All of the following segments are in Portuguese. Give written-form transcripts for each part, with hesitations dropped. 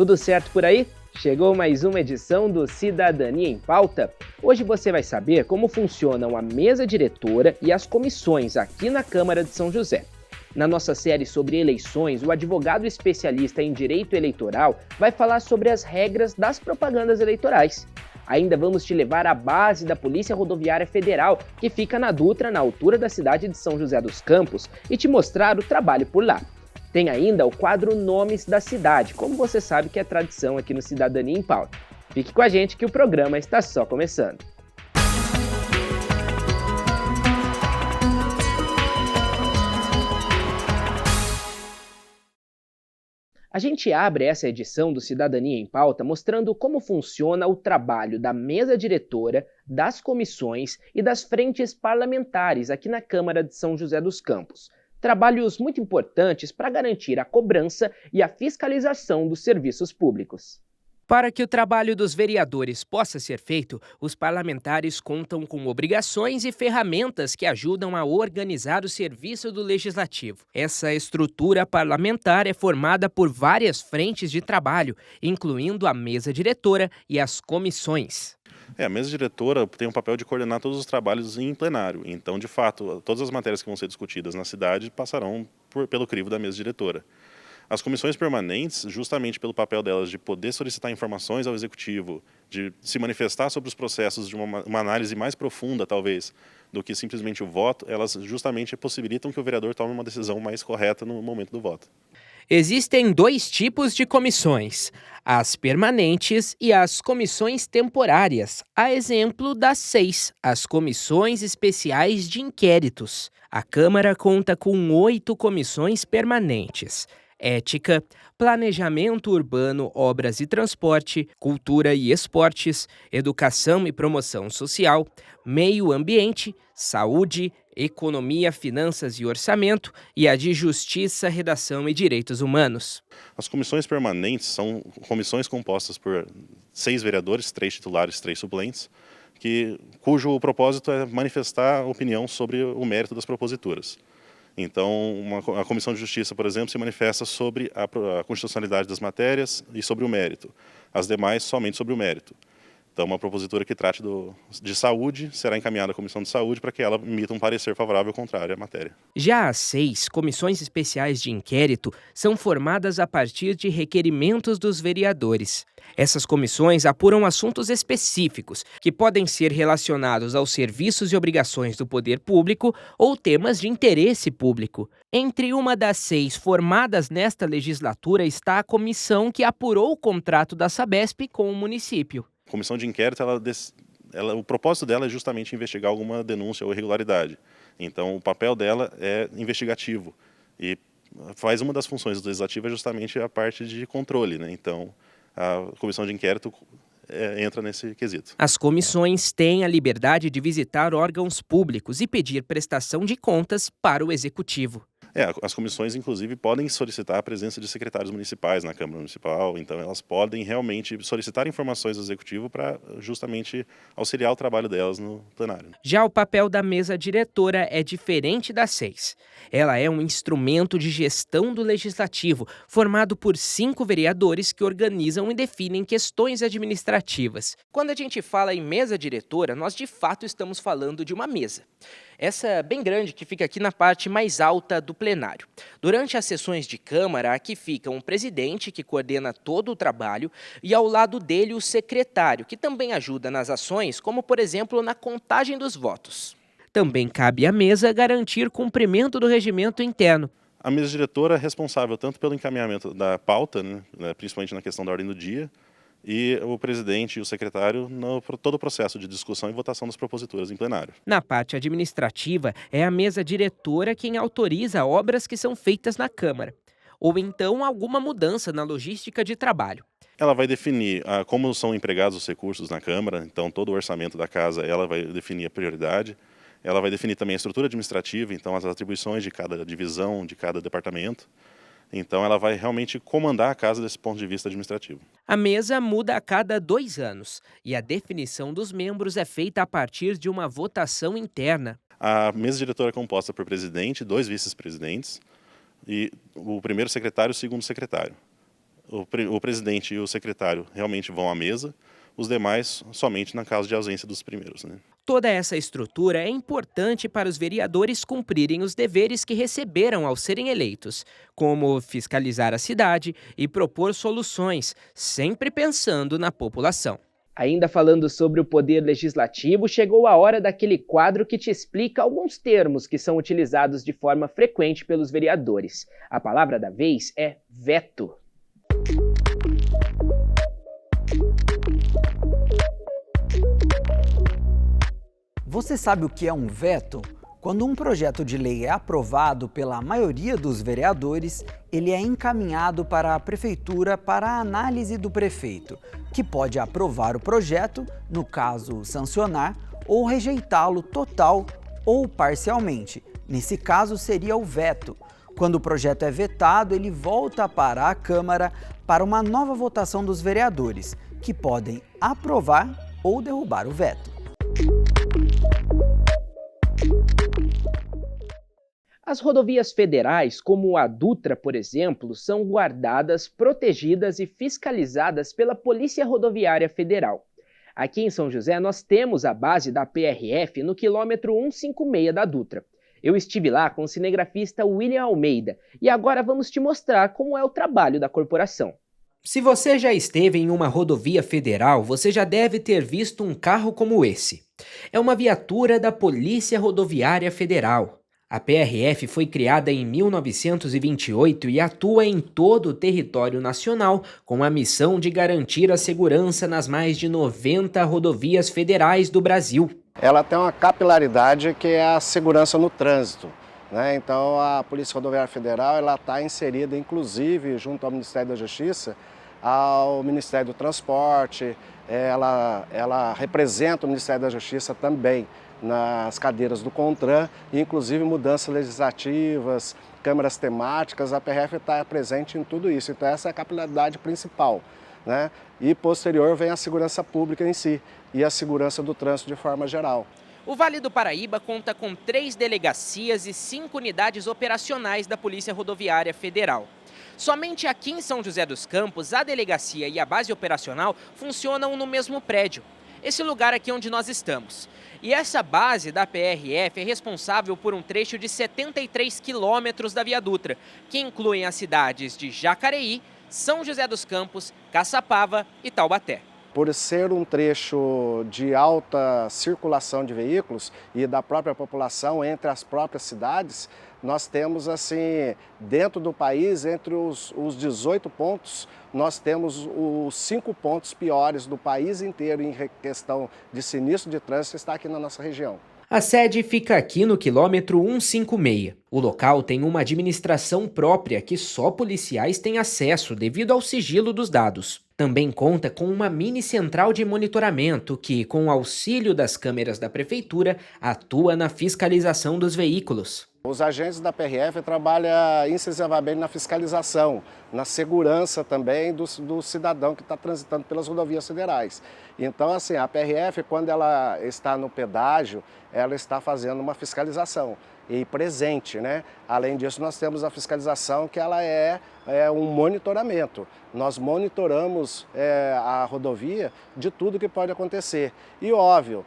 Tudo certo por aí? Chegou mais uma edição do Cidadania em Pauta. Hoje você vai saber como funcionam a mesa diretora e as comissões aqui na Câmara de São José. Na nossa série sobre eleições, o advogado especialista em direito eleitoral vai falar sobre as regras das propagandas eleitorais. Ainda vamos te levar à base da Polícia Rodoviária Federal, que fica na Dutra, na altura da cidade de São José dos Campos, e te mostrar o trabalho por lá. Tem ainda o quadro Nomes da Cidade, como você sabe que é tradição aqui no Cidadania em Pauta. Fique com a gente que o programa está só começando. A gente abre essa edição do Cidadania em Pauta mostrando como funciona o trabalho da mesa diretora, das comissões e das frentes parlamentares aqui na Câmara de São José dos Campos. Trabalhos muito importantes para garantir a cobrança e a fiscalização dos serviços públicos. Para que o trabalho dos vereadores possa ser feito, os parlamentares contam com obrigações e ferramentas que ajudam a organizar o serviço do Legislativo. Essa estrutura parlamentar é formada por várias frentes de trabalho, incluindo a mesa diretora e as comissões. A mesa diretora tem o papel de coordenar todos os trabalhos em plenário. Então, de fato, todas as matérias que vão ser discutidas na cidade passarão pelo crivo da mesa diretora. As comissões permanentes, justamente pelo papel delas de poder solicitar informações ao Executivo, de se manifestar sobre os processos de uma análise mais profunda, talvez, do que simplesmente o voto, elas justamente possibilitam que o vereador tome uma decisão mais correta no momento do voto. Existem dois tipos de comissões, as permanentes e as comissões temporárias, a exemplo das 6, as comissões especiais de inquéritos. A Câmara conta com 8 comissões permanentes: Ética, Planejamento Urbano, Obras e Transporte, Cultura e Esportes, Educação e Promoção Social, Meio Ambiente, Saúde, Economia, Finanças e Orçamento e a de Justiça, Redação e Direitos Humanos. As comissões permanentes são comissões compostas por 6 vereadores, 3 titulares, 3 suplentes, cujo propósito é manifestar opinião sobre o mérito das proposituras. Então, a Comissão de Justiça, por exemplo, se manifesta sobre a constitucionalidade das matérias e sobre o mérito. As demais, somente sobre o mérito. Então, uma propositura que trate de saúde será encaminhada à Comissão de Saúde para que ela emita um parecer favorável ou contrário à matéria. Já as 6 comissões especiais de inquérito são formadas a partir de requerimentos dos vereadores. Essas comissões apuram assuntos específicos, que podem ser relacionados aos serviços e obrigações do poder público ou temas de interesse público. Entre uma das 6 formadas nesta legislatura está a comissão que apurou o contrato da Sabesp com o município. A comissão de inquérito, o propósito dela é justamente investigar alguma denúncia ou irregularidade. Então, o papel dela é investigativo e faz uma das funções do legislativo é justamente a parte de controle, né? Então, a comissão de inquérito entra nesse quesito. As comissões têm a liberdade de visitar órgãos públicos e pedir prestação de contas para o Executivo. As comissões, inclusive, podem solicitar a presença de secretários municipais na Câmara Municipal, então elas podem realmente solicitar informações do Executivo para justamente auxiliar o trabalho delas no plenário. Já o papel da mesa diretora é diferente das 6. Ela é um instrumento de gestão do Legislativo, formado por 5 vereadores que organizam e definem questões administrativas. Quando a gente fala em mesa diretora, nós de fato estamos falando de uma mesa. Essa bem grande que fica aqui na parte mais alta do plenário. Durante as sessões de Câmara, aqui fica um presidente que coordena todo o trabalho e ao lado dele o secretário, que também ajuda nas ações, como por exemplo na contagem dos votos. Também cabe à mesa garantir cumprimento do regimento interno. A mesa diretora é responsável tanto pelo encaminhamento da pauta, né, principalmente na questão da ordem do dia, e o presidente e o secretário no todo o processo de discussão e votação das proposituras em plenário. Na parte administrativa, é a mesa diretora quem autoriza obras que são feitas na Câmara, ou então alguma mudança na logística de trabalho. Ela vai definir como são empregados os recursos na Câmara, então todo o orçamento da casa ela vai definir a prioridade. Ela vai definir também a estrutura administrativa, então as atribuições de cada divisão, de cada departamento. Então ela vai realmente comandar a casa desse ponto de vista administrativo. A mesa muda a cada 2 anos e a definição dos membros é feita a partir de uma votação interna. A mesa diretora é composta por presidente, 2 vice-presidentes e o primeiro secretário e o segundo secretário. o presidente e o secretário realmente vão à mesa, os demais somente na caso de ausência dos primeiros, né? Toda essa estrutura é importante para os vereadores cumprirem os deveres que receberam ao serem eleitos, como fiscalizar a cidade e propor soluções, sempre pensando na população. Ainda falando sobre o poder legislativo, chegou a hora daquele quadro que te explica alguns termos que são utilizados de forma frequente pelos vereadores. A palavra da vez é veto. Você sabe o que é um veto? Quando um projeto de lei é aprovado pela maioria dos vereadores, ele é encaminhado para a prefeitura para a análise do prefeito, que pode aprovar o projeto, no caso sancionar, ou rejeitá-lo total ou parcialmente. Nesse caso seria o veto. Quando o projeto é vetado, ele volta para a Câmara para uma nova votação dos vereadores, que podem aprovar ou derrubar o veto. As rodovias federais, como a Dutra, por exemplo, são guardadas, protegidas e fiscalizadas pela Polícia Rodoviária Federal. Aqui em São José, nós temos a base da PRF no quilômetro 156 da Dutra. Eu estive lá com o cinegrafista William Almeida e agora vamos te mostrar como é o trabalho da corporação. Se você já esteve em uma rodovia federal, você já deve ter visto um carro como esse. É uma viatura da Polícia Rodoviária Federal. A PRF foi criada em 1928 e atua em todo o território nacional com a missão de garantir a segurança nas mais de 90 rodovias federais do Brasil. Ela tem uma capilaridade que é a segurança no trânsito, né? Então a Polícia Rodoviária Federal está inserida inclusive junto ao Ministério da Justiça, ao Ministério do Transporte, ela representa o Ministério da Justiça também nas cadeiras do CONTRAN, inclusive mudanças legislativas, câmaras temáticas, a PRF está presente em tudo isso. Então essa é a capilaridade principal, né? E posterior vem a segurança pública em si e a segurança do trânsito de forma geral. O Vale do Paraíba conta com 3 delegacias e 5 unidades operacionais da Polícia Rodoviária Federal. Somente aqui em São José dos Campos, a delegacia e a base operacional funcionam no mesmo prédio. Esse lugar aqui onde nós estamos. E essa base da PRF é responsável por um trecho de 73 quilômetros da Via Dutra, que incluem as cidades de Jacareí, São José dos Campos, Caçapava e Taubaté. Por ser um trecho de alta circulação de veículos e da própria população entre as próprias cidades, nós temos assim, dentro do país, entre os 18 pontos, nós temos os 5 pontos piores do país inteiro em questão de sinistro de trânsito, está aqui na nossa região. A sede fica aqui no quilômetro 156. O local tem uma administração própria que só policiais têm acesso devido ao sigilo dos dados. Também conta com uma mini central de monitoramento que, com o auxílio das câmeras da prefeitura, atua na fiscalização dos veículos. Os agentes da PRF trabalham incisivamente na fiscalização, na segurança também do cidadão que está transitando pelas rodovias federais. Então, assim, a PRF, quando ela está no pedágio, ela está fazendo uma fiscalização e presente, né? Além disso, nós temos a fiscalização que ela é um monitoramento. Nós monitoramos a rodovia de tudo que pode acontecer. E óbvio,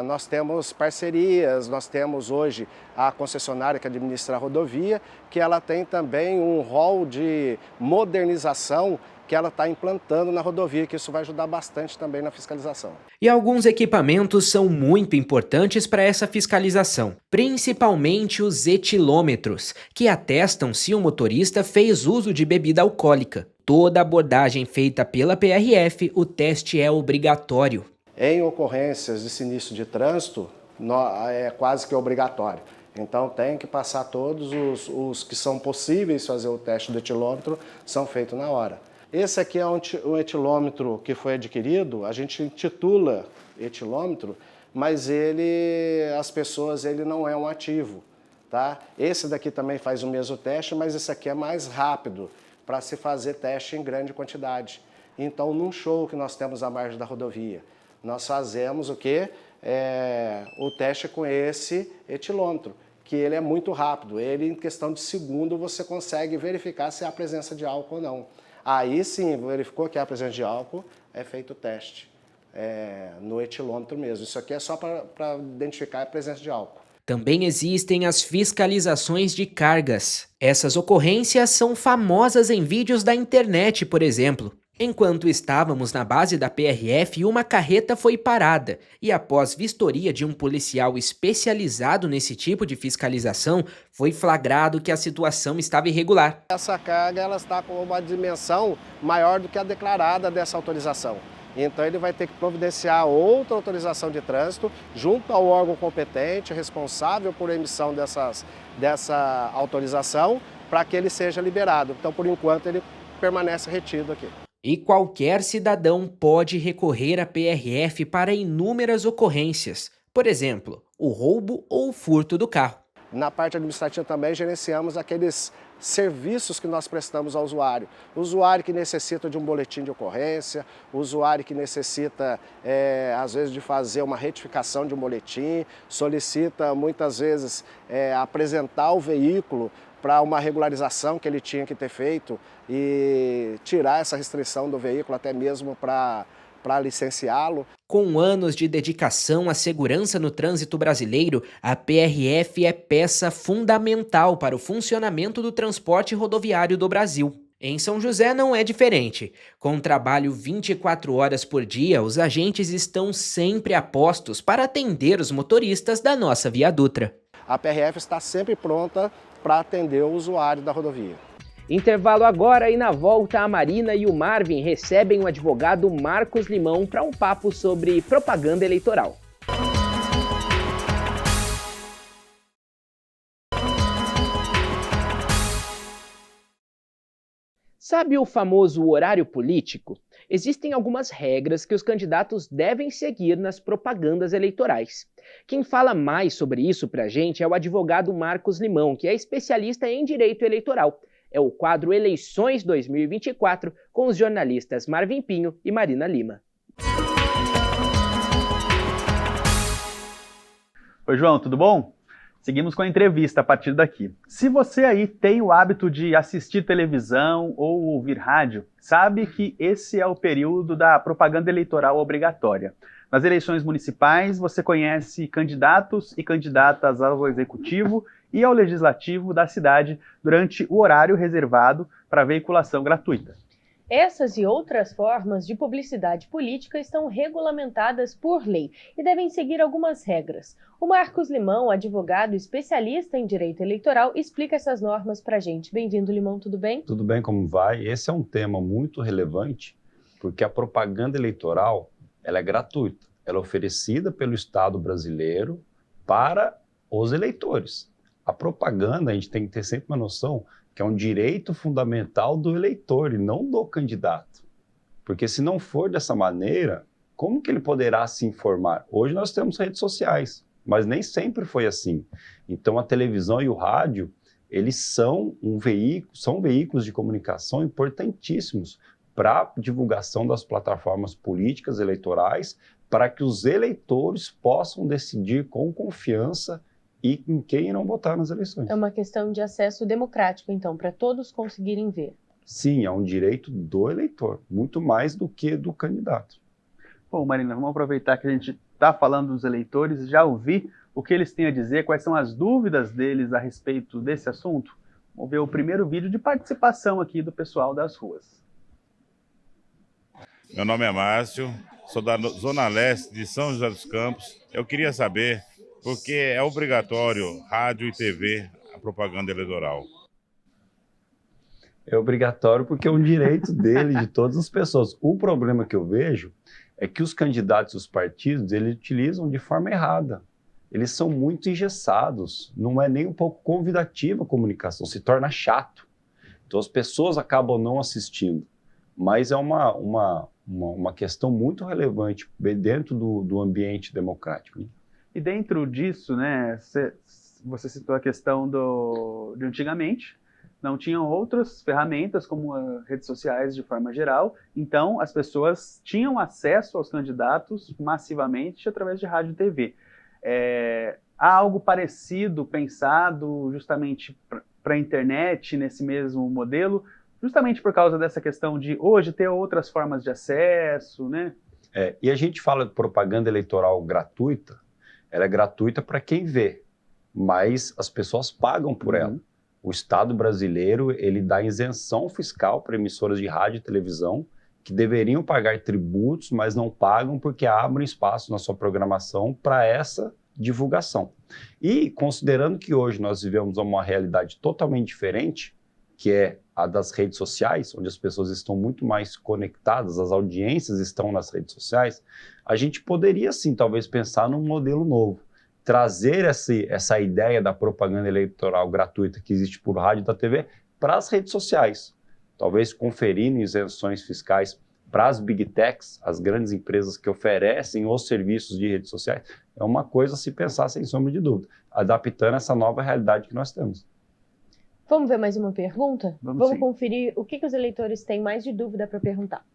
nós temos parcerias, nós temos hoje a concessionária que administra a rodovia, que ela tem também um rol de modernização que ela está implantando na rodovia, que isso vai ajudar bastante também na fiscalização. E alguns equipamentos são muito importantes para essa fiscalização, principalmente os etilômetros, que atestam se o motorista fez uso de bebida alcoólica. Toda abordagem feita pela PRF, o teste é obrigatório. Em ocorrências de sinistro de trânsito, é quase que obrigatório. Então tem que passar todos os que são possíveis fazer o teste do etilômetro, são feitos na hora. Esse aqui é um etilômetro que foi adquirido, a gente intitula etilômetro, mas as pessoas não é um ativo, tá? Esse daqui também faz o mesmo teste, mas esse aqui é mais rápido para se fazer teste em grande quantidade. Então, num show que nós temos à margem da rodovia, nós fazemos o quê? O teste com esse etilômetro, que ele é muito rápido. Ele, em questão de segundo, você consegue verificar se há presença de álcool ou não. Aí sim, verificou que há presença de álcool, é feito o teste no etilômetro mesmo. Isso aqui é só para identificar a presença de álcool. Também existem as fiscalizações de cargas. Essas ocorrências são famosas em vídeos da internet, por exemplo. Enquanto estávamos na base da PRF, uma carreta foi parada e, após vistoria de um policial especializado nesse tipo de fiscalização, foi flagrado que a situação estava irregular. Essa carga ela está com uma dimensão maior do que a declarada dessa autorização. Então ele vai ter que providenciar outra autorização de trânsito junto ao órgão competente, responsável por emissão dessa autorização, para que ele seja liberado. Então, por enquanto, ele permanece retido aqui. E qualquer cidadão pode recorrer à PRF para inúmeras ocorrências. Por exemplo, o roubo ou o furto do carro. Na parte administrativa também gerenciamos aqueles serviços que nós prestamos ao usuário. O usuário que necessita de um boletim de ocorrência, o usuário que necessita, às vezes, de fazer uma retificação de um boletim, solicita, muitas vezes, apresentar o veículo para uma regularização que ele tinha que ter feito e tirar essa restrição do veículo até mesmo para licenciá-lo. Com anos de dedicação à segurança no trânsito brasileiro, a PRF é peça fundamental para o funcionamento do transporte rodoviário do Brasil. Em São José não é diferente. Com trabalho 24 horas por dia, os agentes estão sempre a postos para atender os motoristas da nossa Via Dutra. A PRF está sempre pronta para atender o usuário da rodovia. Intervalo agora e na volta a Marina e o Marvin recebem o advogado Marcos Limão para um papo sobre propaganda eleitoral. Sabe o famoso horário político? Existem algumas regras que os candidatos devem seguir nas propagandas eleitorais. Quem fala mais sobre isso para a gente é o advogado Marcos Limão, que é especialista em direito eleitoral. É o quadro Eleições 2024 com os jornalistas Marvin Pinho e Marina Lima. Oi, João, tudo bom? Seguimos com a entrevista a partir daqui. Se você aí tem o hábito de assistir televisão ou ouvir rádio, sabe que esse é o período da propaganda eleitoral obrigatória. Nas eleições municipais, você conhece candidatos e candidatas ao executivo e ao legislativo da cidade durante o horário reservado para veiculação gratuita. Essas e outras formas de publicidade política estão regulamentadas por lei e devem seguir algumas regras. O Marcos Limão, advogado especialista em direito eleitoral, explica essas normas para a gente. Bem-vindo, Limão, tudo bem? Tudo bem, como vai? Esse é um tema muito relevante, porque a propaganda eleitoral ela é gratuita. Ela é oferecida pelo Estado brasileiro para os eleitores. A propaganda, a gente tem que ter sempre uma noção que é um direito fundamental do eleitor e não do candidato. Porque se não for dessa maneira, como que ele poderá se informar? Hoje nós temos redes sociais, mas nem sempre foi assim. Então a televisão e o rádio, eles são veículos de comunicação importantíssimos para a divulgação das plataformas políticas eleitorais, para que os eleitores possam decidir com confiança e em quem irão votar nas eleições. É uma questão de acesso democrático, então, para todos conseguirem ver. Sim, é um direito do eleitor, muito mais do que do candidato. Bom, Marina, vamos aproveitar que a gente está falando dos eleitores e já ouvir o que eles têm a dizer, quais são as dúvidas deles a respeito desse assunto. Vamos ver o primeiro vídeo de participação aqui do pessoal das ruas. Meu nome é Márcio, sou da Zona Leste de São José dos Campos. Eu queria saber porque é obrigatório rádio e TV a propaganda eleitoral. É obrigatório porque é um direito dele, de todas as pessoas. O problema que eu vejo é que os candidatos e os partidos, eles utilizam de forma errada. Eles são muito engessados, não é nem um pouco convidativa a comunicação, se torna chato. Então as pessoas acabam não assistindo. Mas é uma questão muito relevante dentro do ambiente democrático, né? E dentro disso, né, você citou a questão de antigamente, não tinham outras ferramentas como redes sociais de forma geral, então as pessoas tinham acesso aos candidatos massivamente através de rádio e TV. Há algo parecido, pensado justamente para a internet, nesse mesmo modelo? justamente por causa dessa questão de hoje ter outras formas de acesso, né? E a gente fala de propaganda eleitoral gratuita, ela é gratuita para quem vê, mas as pessoas pagam por ela. O Estado brasileiro, ele dá isenção fiscal para emissoras de rádio e televisão que deveriam pagar tributos, mas não pagam porque abrem espaço na sua programação para essa divulgação. E considerando que hoje nós vivemos uma realidade totalmente diferente, que é a das redes sociais, onde as pessoas estão muito mais conectadas, as audiências estão nas redes sociais, a gente poderia sim talvez pensar num modelo novo. Trazer essa ideia da propaganda eleitoral gratuita que existe por rádio e da TV para as redes sociais. Talvez conferindo isenções fiscais para as big techs, as grandes empresas que oferecem os serviços de redes sociais, é uma coisa a se pensar sem sombra de dúvida, adaptando essa nova realidade que nós temos. Vamos ver mais uma pergunta? Vamos conferir o que os eleitores têm mais de dúvida para perguntar.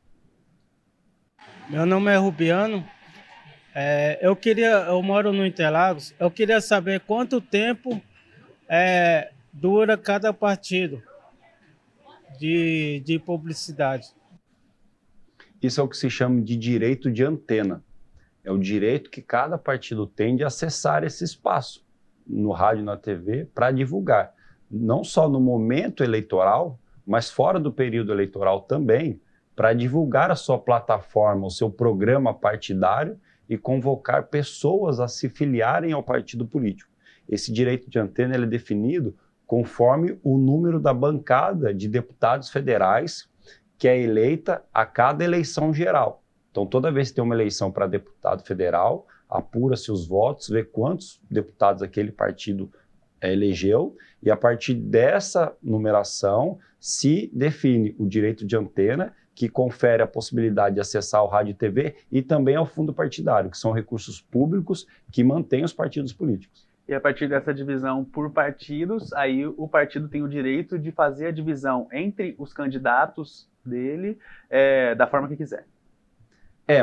Meu nome é Rubiano. Eu moro no Interlagos. Eu queria saber quanto tempo dura cada partido de publicidade. Isso é o que se chama de direito de antena. É o direito que cada partido tem de acessar esse espaço no rádio e na TV para divulgar. Não só no momento eleitoral, mas fora do período eleitoral também, para divulgar a sua plataforma, o seu programa partidário e convocar pessoas a se filiarem ao partido político. Esse direito de antena ele é definido conforme o número da bancada de deputados federais que é eleita a cada eleição geral. Então, toda vez que tem uma eleição para deputado federal, apura-se os votos, vê quantos deputados aquele partido elegeu, e a partir dessa numeração se define o direito de antena, que confere a possibilidade de acessar o rádio e TV e também ao fundo partidário, que são recursos públicos que mantêm os partidos políticos. E a partir dessa divisão por partidos, aí o partido tem o direito de fazer a divisão entre os candidatos dele da forma que quiser.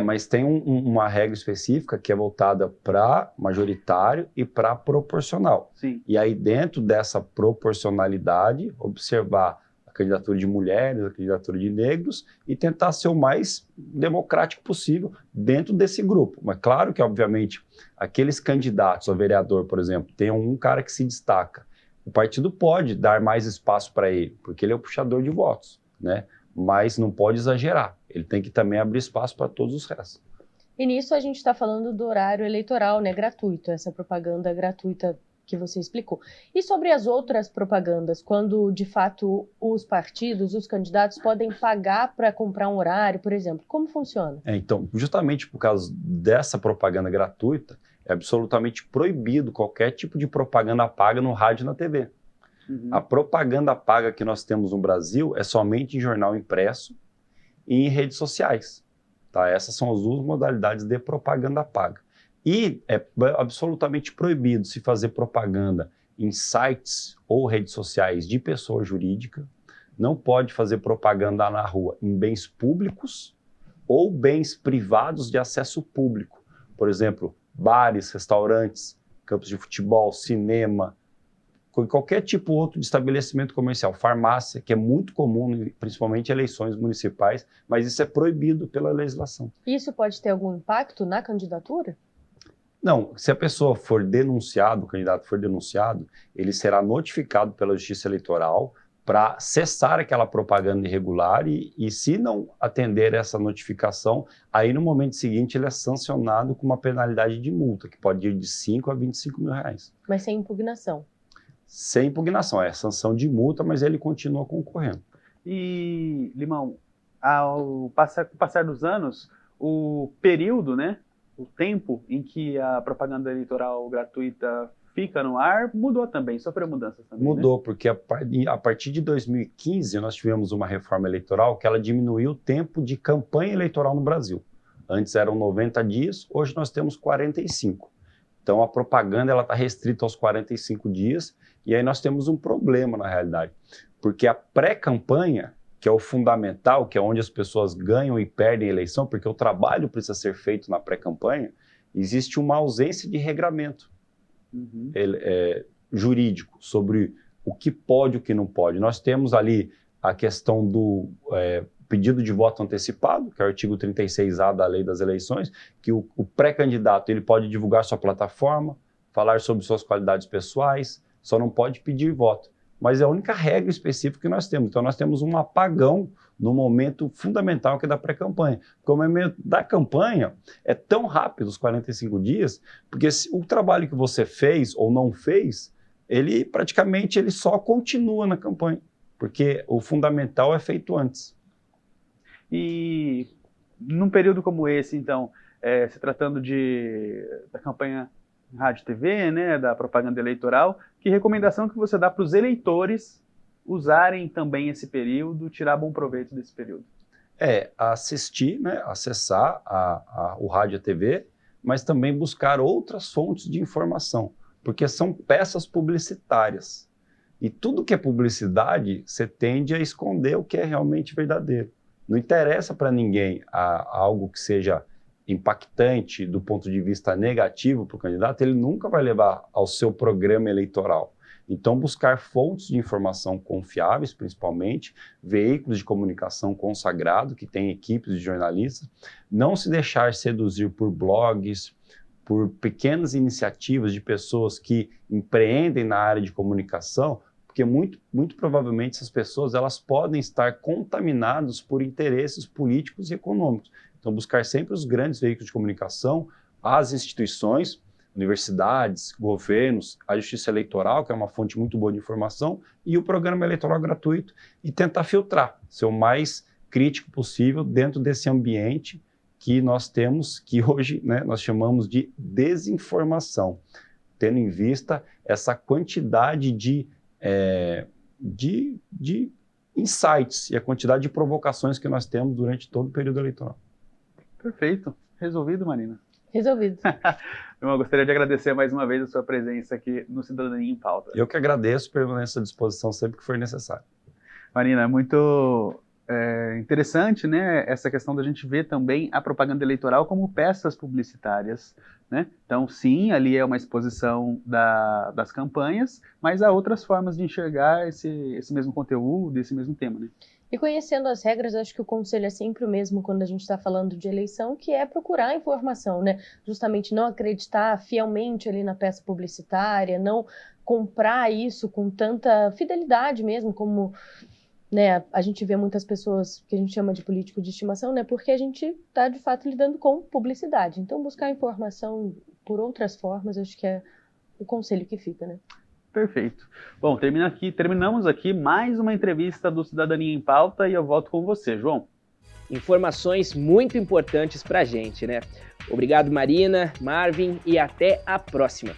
Mas tem uma regra específica que é voltada para majoritário e para proporcional. Sim. E aí dentro dessa proporcionalidade, observar a candidatura de mulheres, a candidatura de negros e tentar ser o mais democrático possível dentro desse grupo. Mas claro que, obviamente, aqueles candidatos ao vereador, por exemplo, tem um cara que se destaca. O partido pode dar mais espaço para ele, porque ele é o puxador de votos, né? Mas não pode exagerar. Ele tem que também abrir espaço para todos os restos. E nisso a gente está falando do horário eleitoral, né, gratuito, essa propaganda gratuita que você explicou. E sobre as outras propagandas, quando de fato os partidos, os candidatos podem pagar para comprar um horário, por exemplo, como funciona? Então, justamente por causa dessa propaganda gratuita, é absolutamente proibido qualquer tipo de propaganda paga no rádio e na TV. A propaganda paga que nós temos no Brasil é somente em jornal impresso e em redes sociais. Tá? Essas são as duas modalidades de propaganda paga. E é absolutamente proibido se fazer propaganda em sites ou redes sociais de pessoa jurídica. Não pode fazer propaganda na rua em bens públicos ou bens privados de acesso público. Por exemplo, bares, restaurantes, campos de futebol, cinema, qualquer tipo outro de estabelecimento comercial, farmácia, que é muito comum, principalmente em eleições municipais, mas isso é proibido pela legislação. Isso pode ter algum impacto na candidatura? Não, se a pessoa for denunciado, o candidato for denunciado, ele será notificado pela Justiça Eleitoral para cessar aquela propaganda irregular e se não atender essa notificação, aí no momento seguinte ele é sancionado com uma penalidade de multa, que pode ir de 5 a 25 mil reais. Mas sem impugnação? Sem impugnação, é sanção de multa, mas ele continua concorrendo. E, Limão, ao passar dos anos, o período, né, o tempo em que a propaganda eleitoral gratuita fica no ar mudou também, sofreu mudanças também, Mudou, né? Porque a partir de 2015 nós tivemos uma reforma eleitoral que ela diminuiu o tempo de campanha eleitoral no Brasil. Antes eram 90 dias, hoje nós temos 45. Então a propaganda ela está restrita aos 45 dias e aí nós temos um problema na realidade, porque a pré-campanha, que é o fundamental, que é onde as pessoas ganham e perdem a eleição, porque o trabalho precisa ser feito na pré-campanha, existe uma ausência de regramento jurídico sobre o que pode e o que não pode. Nós temos ali a questão do pedido de voto antecipado, que é o artigo 36A da Lei das Eleições, que o pré-candidato ele pode divulgar sua plataforma, falar sobre suas qualidades pessoais, só não pode pedir voto. Mas é a única regra específica que nós temos. Então, nós temos um apagão no momento fundamental que é da pré-campanha. Porque o momento da campanha é tão rápido, os 45 dias, porque o trabalho que você fez ou não fez, ele praticamente ele só continua na campanha, porque o fundamental é feito antes. E num período como esse, então, se tratando da campanha rádio e TV, né, da propaganda eleitoral, que recomendação que você dá para os eleitores usarem também esse período, tirar bom proveito desse período? Assistir, né, acessar o rádio e a TV, mas também buscar outras fontes de informação, porque são peças publicitárias. E tudo que é publicidade, você tende a esconder o que é realmente verdadeiro. Não interessa para ninguém algo que seja impactante do ponto de vista negativo para o candidato, ele nunca vai levar ao seu programa eleitoral. Então, buscar fontes de informação confiáveis, principalmente, veículos de comunicação consagrados, que têm equipes de jornalistas, não se deixar seduzir por blogs, por pequenas iniciativas de pessoas que empreendem na área de comunicação, porque muito provavelmente essas pessoas elas podem estar contaminadas por interesses políticos e econômicos. Então, buscar sempre os grandes veículos de comunicação, as instituições, universidades, governos, a justiça eleitoral, que é uma fonte muito boa de informação, e o programa eleitoral gratuito, e tentar filtrar, ser o mais crítico possível dentro desse ambiente que nós temos, que hoje, né, nós chamamos de desinformação, tendo em vista essa quantidade de insights e a quantidade de provocações que nós temos durante todo o período eleitoral. Perfeito. Resolvido, Marina? Resolvido. Eu gostaria de agradecer mais uma vez a sua presença aqui no Cidadania em Pauta. Eu que agradeço, permaneço à disposição sempre que for necessário. Marina, é muito interessante, né, essa questão da gente ver também a propaganda eleitoral como peças publicitárias, né? Então, sim, ali é uma exposição das campanhas, mas há outras formas de enxergar esse mesmo conteúdo, esse mesmo tema, né? E conhecendo as regras, acho que o conselho é sempre o mesmo quando a gente está falando de eleição, que é procurar informação, né? Justamente não acreditar fielmente ali na peça publicitária, não comprar isso com tanta fidelidade mesmo, como, né, a gente vê muitas pessoas que a gente chama de político de estimação, né? Porque a gente está, de fato, lidando com publicidade. Então, buscar informação por outras formas, acho que é o conselho que fica, né? Perfeito. Bom, terminamos aqui mais uma entrevista do Cidadania em Pauta e eu volto com você, João. Informações muito importantes para a gente, né? Obrigado, Marina, Marvin, e até a próxima.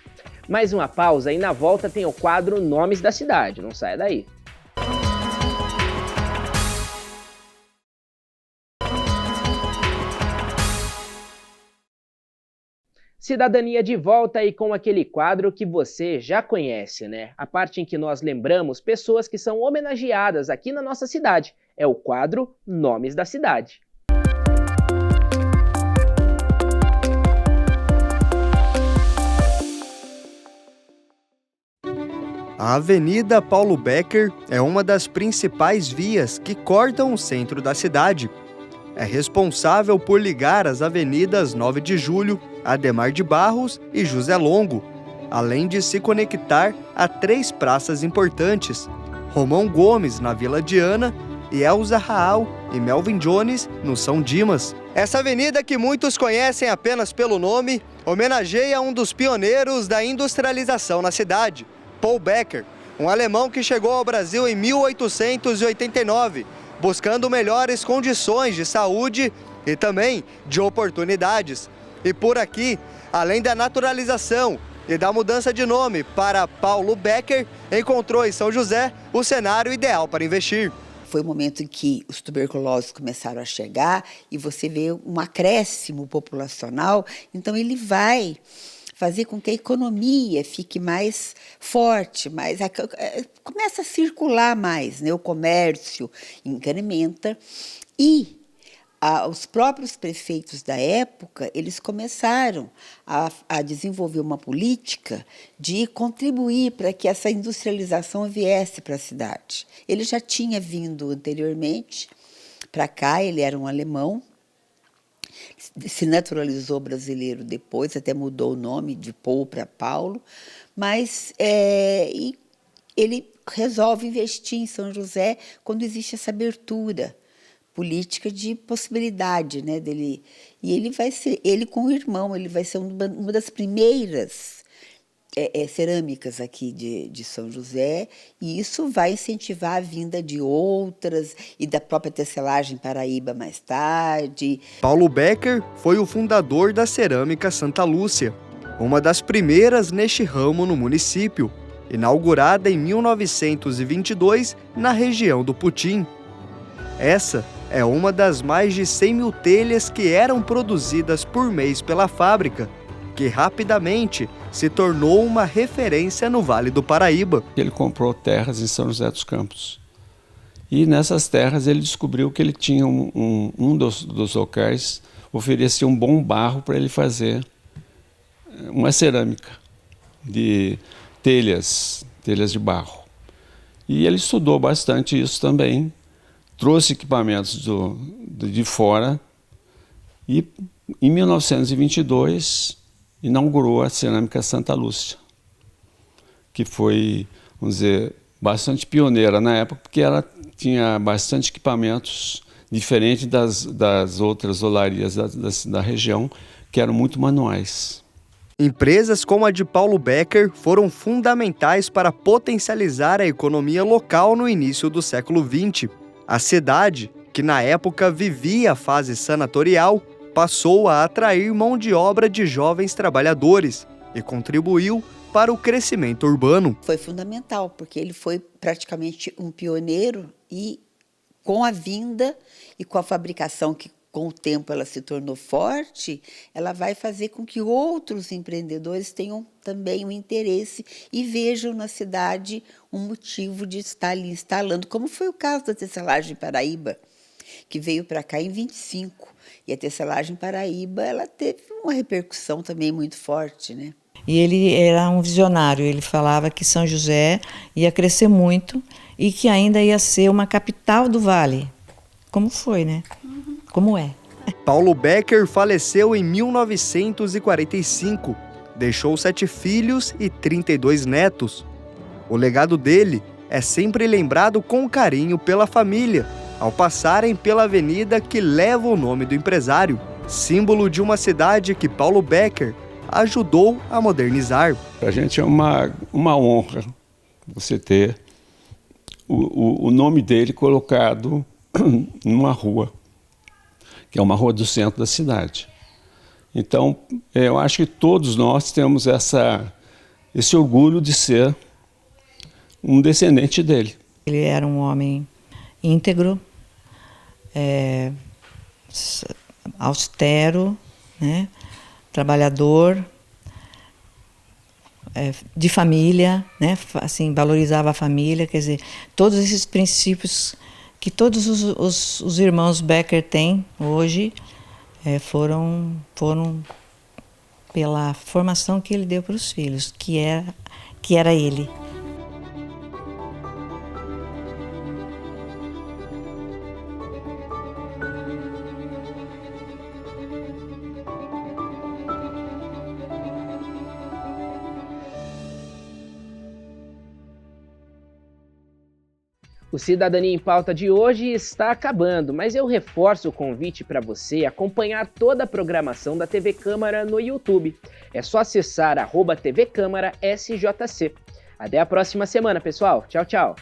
Mais uma pausa e na volta tem o quadro Nomes da Cidade, não saia daí. Cidadania de volta e com aquele quadro que você já conhece, né? A parte em que nós lembramos pessoas que são homenageadas aqui na nossa cidade. É o quadro Nomes da Cidade. A Avenida Paulo Becker é uma das principais vias que cortam o centro da cidade. É responsável por ligar as avenidas 9 de Julho, Ademar de Barros e José Longo, além de se conectar a 3 praças importantes, Romão Gomes, na Vila Diana, e Elza Raal e Melvin Jones, no São Dimas. Essa avenida, que muitos conhecem apenas pelo nome, homenageia um dos pioneiros da industrialização na cidade, Paul Becker, um alemão que chegou ao Brasil em 1889, buscando melhores condições de saúde e também de oportunidades. E por aqui, além da naturalização e da mudança de nome para Paulo Becker, encontrou em São José o cenário ideal para investir. Foi o momento em que os tuberculosos começaram a chegar e você vê um acréscimo populacional, então ele vai fazer com que a economia fique mais forte, começa a circular mais, né? O comércio incrementa e os próprios prefeitos da época, eles começaram a desenvolver uma política de contribuir para que essa industrialização viesse para a cidade. Ele já tinha vindo anteriormente para cá, ele era um alemão, se naturalizou brasileiro depois, até mudou o nome de Paul para Paulo, mas ele resolve investir em São José quando existe essa abertura política de possibilidade, né, dele. E ele vai ser, ele com o irmão, ele vai ser uma das primeiras cerâmicas aqui de São José, e isso vai incentivar a vinda de outras e da própria tecelagem Paraíba mais tarde. Paulo Becker foi o fundador da Cerâmica Santa Lúcia, uma das primeiras neste ramo no município, inaugurada em 1922 na região do Putim. Essa é uma das mais de 100 mil telhas que eram produzidas por mês pela fábrica, que rapidamente se tornou uma referência no Vale do Paraíba. Ele comprou terras em São José dos Campos. E nessas terras ele descobriu que ele tinha um dos locais, oferecia um bom barro para ele fazer uma cerâmica de telhas de barro. E ele estudou bastante isso também, trouxe equipamentos de fora e, em 1922, inaugurou a Cerâmica Santa Lúcia, que foi, vamos dizer, bastante pioneira na época, porque ela tinha bastante equipamentos diferentes das outras olarias da região, que eram muito manuais. Empresas como a de Paulo Becker foram fundamentais para potencializar a economia local no início do século XX. A cidade, que na época vivia a fase sanatorial, passou a atrair mão de obra de jovens trabalhadores e contribuiu para o crescimento urbano. Foi fundamental, porque ele foi praticamente um pioneiro e com a vinda e com a fabricação que com o tempo ela se tornou forte, ela vai fazer com que outros empreendedores tenham também um interesse e vejam na cidade um motivo de estar ali instalando, como foi o caso da Tecelagem Paraíba, que veio para cá em 25. E a Tecelagem Paraíba, ela teve uma repercussão também muito forte, né? E ele era um visionário, ele falava que São José ia crescer muito e que ainda ia ser uma capital do Vale. Como foi, né? Como é. Paulo Becker faleceu em 1945, deixou 7 filhos e 32 netos. O legado dele é sempre lembrado com carinho pela família, ao passarem pela avenida que leva o nome do empresário, símbolo de uma cidade que Paulo Becker ajudou a modernizar. Para a gente é uma honra você ter o nome dele colocado numa rua, que é uma rua do centro da cidade. Então, eu acho que todos nós temos esse orgulho de ser um descendente dele. Ele era um homem íntegro, austero, né? Trabalhador, de família, né? Assim, valorizava a família, quer dizer, todos esses princípios que todos os irmãos Becker têm hoje foram pela formação que ele deu para os filhos, que era ele. O Cidadania em Pauta de hoje está acabando, mas eu reforço o convite para você acompanhar toda a programação da TV Câmara no YouTube. É só acessar @TV Câmara SJC. Até a próxima semana, pessoal. Tchau, tchau.